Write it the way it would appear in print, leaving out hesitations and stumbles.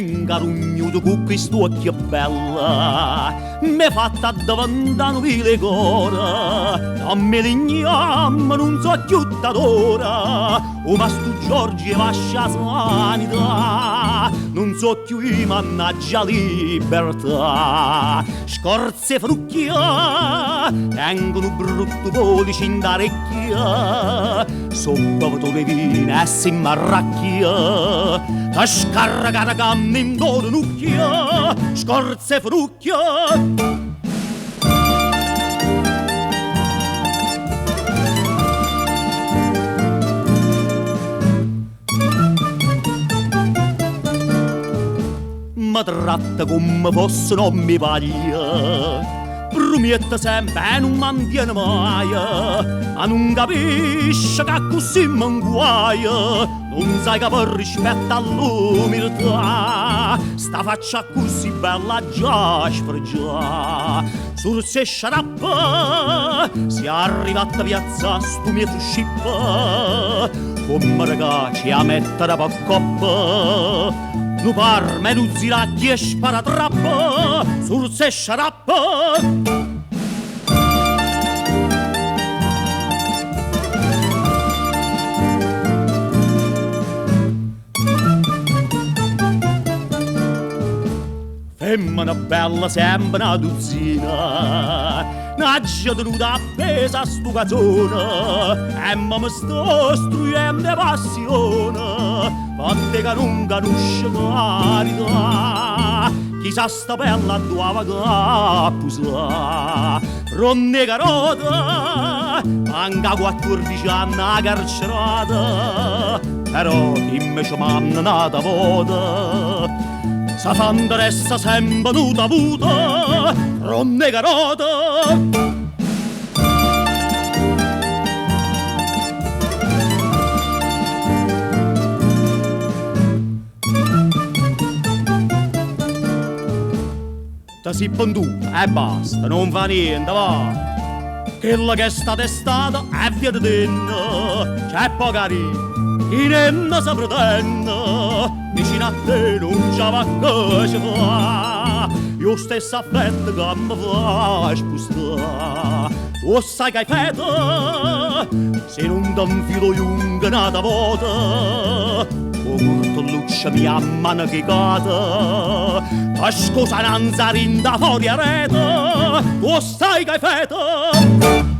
m'ingarugnuto con quest'occhio bella, m'è fatta davanti vile cora, non me lignam, non so più d'ora, o ma stu Giorgi e vascia sanità, non so più i mannaggia libertà, scorze frucchia, tengono brutto codice in d'arecchia, sopra le vine e si marracchia, a scarragare canne in d'oro nucchia, scorze frucchia. Mi tratta come fosse non mi paglia, promette sempre e non mantiene mai, a non capisce che così mi inguaia, non sai che per rispetto all'umiltà, sta faccia così bella già sfregia, sul se sciarappa, si è arrivata a piazza stu mio scippa, come ragazzi a mettere a coppa, nu parme nu ziracchi e sparatrappa sul se sciarappa. Femmina bella sembra una dozzina, n'aggia tenuta appesa a stu cazzone, e mi sto struendo di passione, fatte che non conosce carità, chissà sta bella tua cappusa, ronne carota, manca 14 anni a carcerata, però dimmi ci m'hanno nata vota, sa fanderessa sempre nuda avuta, ronne carota. Ti si banduta e basta, non fa niente, va. Quella che è stata è via di tenna, c'è poca chi ne si pretende, vicino a te non c'è va che ci fa, io stesso affetto che mi fa spostare, o sai che hai fatto, se non t'infilo lunga nata volta, o curto luccia mia mano che cade, a scusa non rinda fuori a rete, o sai che hai fatto.